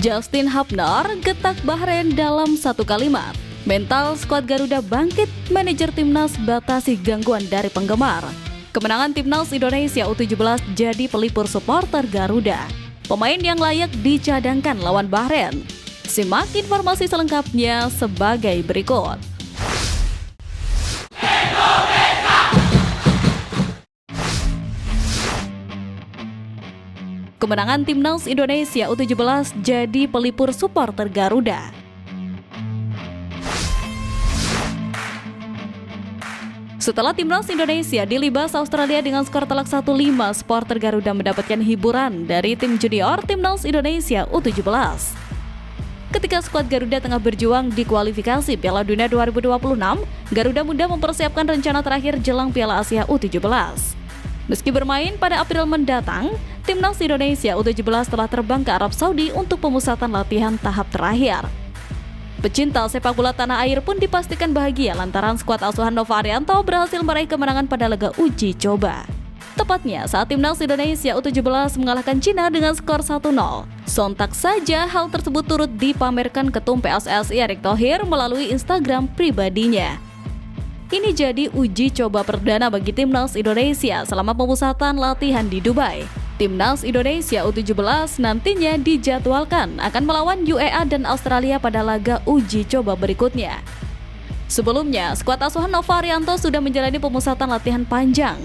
Justin Hubner getak Bahrain dalam satu kalimat. Mental skuad Garuda bangkit, manajer timnas batasi gangguan dari penggemar. Kemenangan timnas Indonesia U17 jadi pelipur supporter Garuda. Pemain yang layak dicadangkan lawan Bahrain. Simak informasi selengkapnya sebagai berikut. Kemenangan timnas Indonesia U17 jadi pelipur supporter Garuda. Setelah timnas Indonesia dilibas Australia dengan skor telak 1-5, supporter Garuda mendapatkan hiburan dari tim junior timnas Indonesia U17. Ketika skuad Garuda tengah berjuang di kualifikasi Piala Dunia 2026, Garuda Muda mempersiapkan rencana terakhir jelang Piala Asia U17. Meski bermain pada April mendatang, timnas Indonesia U17 telah terbang ke Arab Saudi untuk pemusatan latihan tahap terakhir. Pecinta sepak bola tanah air pun dipastikan bahagia lantaran skuad asuhan Nova Arianto berhasil meraih kemenangan pada laga uji coba. Tepatnya saat timnas Indonesia U17 mengalahkan Cina dengan skor 1-0. Sontak saja hal tersebut turut dipamerkan Ketum PSSI Erick Thohir melalui Instagram pribadinya. Ini jadi uji coba perdana bagi timnas Indonesia selama pemusatan latihan di Dubai. Timnas Indonesia U17 nantinya dijadwalkan akan melawan UEA dan Australia pada laga uji coba berikutnya. Sebelumnya, skuad asuhan Nova Arianto sudah menjalani pemusatan latihan panjang.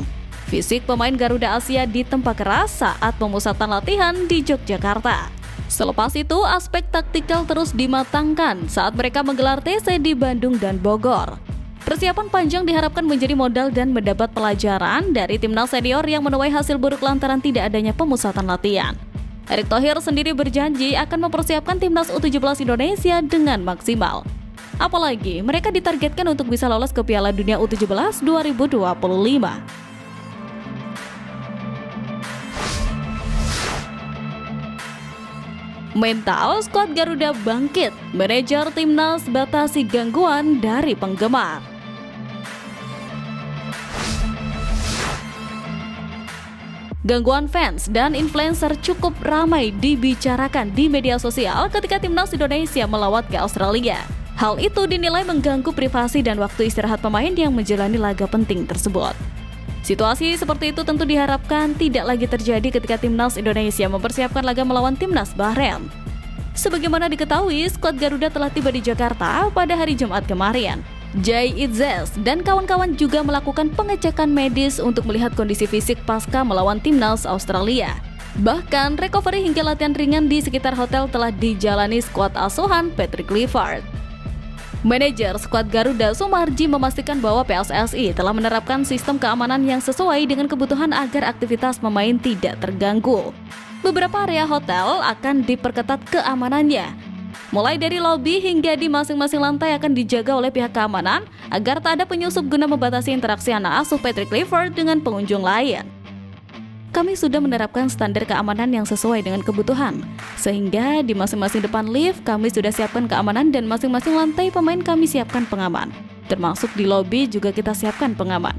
Fisik pemain Garuda Asia ditempa keras saat pemusatan latihan di Yogyakarta. Selepas itu, aspek taktikal terus dimatangkan saat mereka menggelar TC di Bandung dan Bogor. Persiapan panjang diharapkan menjadi modal dan mendapat pelajaran dari timnas senior yang menuai hasil buruk lantaran tidak adanya pemusatan latihan. Erick Thohir sendiri berjanji akan mempersiapkan timnas U17 Indonesia dengan maksimal. Apalagi mereka ditargetkan untuk bisa lolos ke Piala Dunia U17 2025. Mental skuad Garuda bangkit, manajer timnas batasi gangguan dari penggemar. Gangguan fans dan influencer cukup ramai dibicarakan di media sosial ketika timnas Indonesia melawat ke Australia. Hal itu dinilai mengganggu privasi dan waktu istirahat pemain yang menjalani laga penting tersebut. Situasi seperti itu tentu diharapkan tidak lagi terjadi ketika timnas Indonesia mempersiapkan laga melawan timnas Bahrain. Sebagaimana diketahui, skuad Garuda telah tiba di Jakarta pada hari Jumat kemarin. Jay Itzes dan kawan-kawan juga melakukan pengecekan medis untuk melihat kondisi fisik pasca melawan timnas Australia. Bahkan, recovery hingga latihan ringan di sekitar hotel telah dijalani skuad asuhan Patrick Clifford. Manajer skuad Garuda Sumarji memastikan bahwa PSSI telah menerapkan sistem keamanan yang sesuai dengan kebutuhan agar aktivitas pemain tidak terganggu. Beberapa area hotel akan diperketat keamanannya. Mulai dari lobi hingga di masing-masing lantai akan dijaga oleh pihak keamanan agar tak ada penyusup guna membatasi interaksi anak asuh Patrick Clifford dengan pengunjung lain. Kami sudah menerapkan standar keamanan yang sesuai dengan kebutuhan, sehingga di masing-masing depan lift kami sudah siapkan keamanan dan masing-masing lantai pemain kami siapkan pengaman. Termasuk di lobi juga kita siapkan pengaman.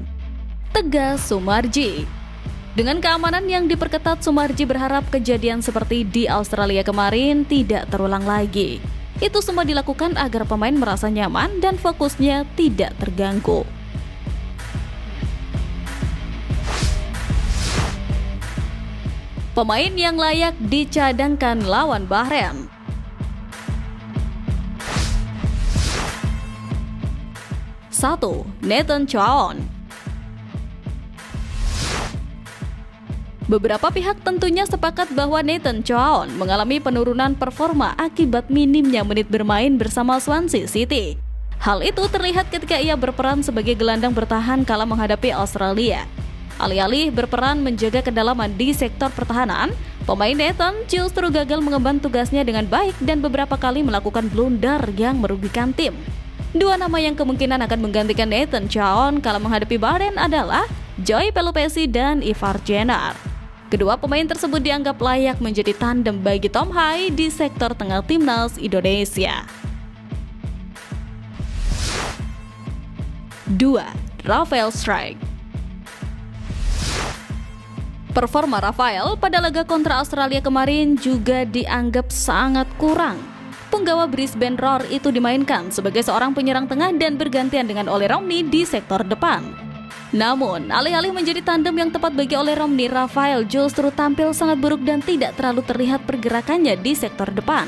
Tegas Sumarji. Dengan keamanan yang diperketat, Sumarji berharap kejadian seperti di Australia kemarin tidak terulang lagi. Itu semua dilakukan agar pemain merasa nyaman dan fokusnya tidak terganggu. Pemain yang layak dicadangkan lawan Bahrain. 1. Nathan Chown. Beberapa pihak tentunya sepakat bahwa Nathan Chown mengalami penurunan performa akibat minimnya menit bermain bersama Swansea City. Hal itu terlihat ketika ia berperan sebagai gelandang bertahan kala menghadapi Australia. Alih-alih berperan menjaga kedalaman di sektor pertahanan, pemain Nathan justru gagal mengemban tugasnya dengan baik dan beberapa kali melakukan blunder yang merugikan tim. Dua nama yang kemungkinan akan menggantikan Nathan Chown kala menghadapi Bahrain adalah Joy Pelupessy dan Ivar Jenner. Kedua pemain tersebut dianggap layak menjadi tandem bagi Tom Hai di sektor tengah timnas Indonesia. 2. Rafael Struijk. Performa Rafael pada laga kontra Australia kemarin juga dianggap sangat kurang. Penggawa Brisbane Roar itu dimainkan sebagai seorang penyerang tengah dan bergantian dengan Ollie Romney di sektor depan. Namun, alih-alih menjadi tandem yang tepat bagi Ollie Romney, Rafael justru tampil sangat buruk dan tidak terlalu terlihat pergerakannya di sektor depan.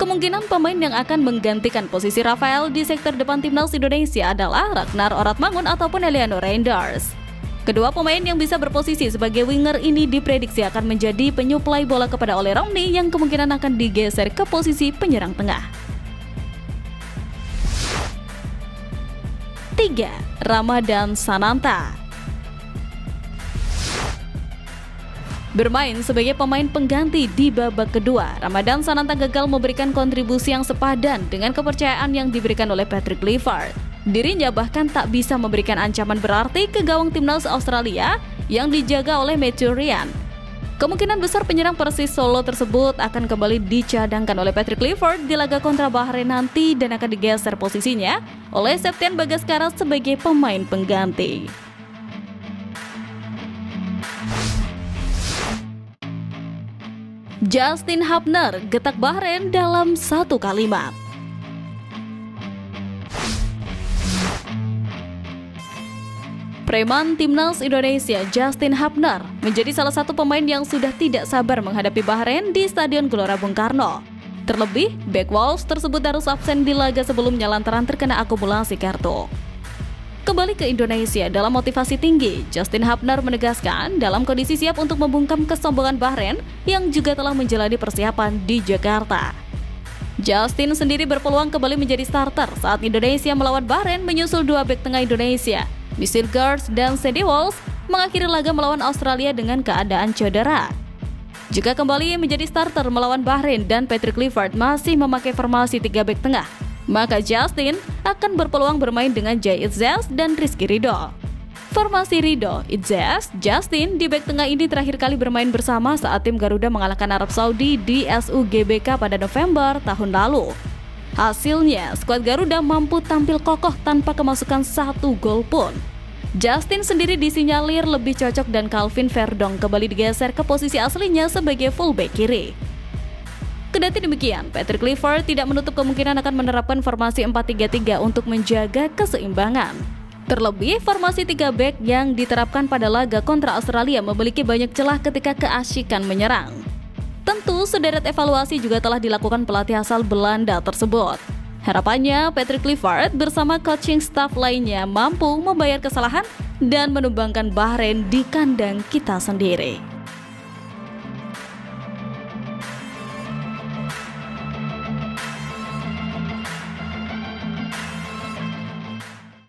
Kemungkinan pemain yang akan menggantikan posisi Rafael di sektor depan timnas Indonesia adalah Ragnar Oratmangun ataupun Eliano Reinders. Kedua pemain yang bisa berposisi sebagai winger ini diprediksi akan menjadi penyuplai bola kepada Ollie Romney yang kemungkinan akan digeser ke posisi penyerang tengah. 3. Ramadhan Sananta. Bermain sebagai pemain pengganti di babak kedua, Ramadhan Sananta gagal memberikan kontribusi yang sepadan dengan kepercayaan yang diberikan oleh Patrick Clifford. Dirinya bahkan tak bisa memberikan ancaman berarti ke gawang timnas Australia yang dijaga oleh Matthew Ryan. Kemungkinan besar penyerang Persis Solo tersebut akan kembali dicadangkan oleh Patrick Clifford di laga kontra Bahrain nanti dan akan digeser posisinya oleh Septian Bagaskara sebagai pemain pengganti. Justin Hubner getak Bahrain dalam satu kalimat. Preman timnas Indonesia Justin Hubner menjadi salah satu pemain yang sudah tidak sabar menghadapi Bahrain di Stadion Gelora Bung Karno. Terlebih, back Wolves tersebut harus absen di laga sebelumnya lantaran terkena akumulasi kartu. Kembali ke Indonesia dalam motivasi tinggi, Justin Hubner menegaskan dalam kondisi siap untuk membungkam kesombongan Bahrain yang juga telah menjalani persiapan di Jakarta. Justin sendiri berpeluang kembali menjadi starter saat Indonesia melawan Bahrain menyusul dua bek tengah Indonesia, Michelle Gers dan Sandy Walsh, mengakhiri laga melawan Australia dengan keadaan cedera. Jika kembali menjadi starter melawan Bahrain dan Patrick Clifford masih memakai formasi 3 bek tengah, maka Justin akan berpeluang bermain dengan Jay Itzes dan Rizky Ridho. Formasi Ridho, Itzes, Justin di bek tengah ini terakhir kali bermain bersama saat tim Garuda mengalahkan Arab Saudi di SUGBK pada November tahun lalu. Hasilnya, skuad Garuda mampu tampil kokoh tanpa kemasukan 1 gol pun. Justin sendiri disinyalir lebih cocok dan Calvin Verdong kembali digeser ke posisi aslinya sebagai fullback kiri. Kendati demikian, Patrick Clifford tidak menutup kemungkinan akan menerapkan formasi 4-3-3 untuk menjaga keseimbangan. Terlebih, formasi 3 back yang diterapkan pada laga kontra Australia memiliki banyak celah ketika keasyikan menyerang. Tentu, sederet evaluasi juga telah dilakukan pelatih asal Belanda tersebut. Harapannya, Patrick Clifford bersama coaching staff lainnya mampu membayar kesalahan dan menumbangkan Bahrain di kandang kita sendiri.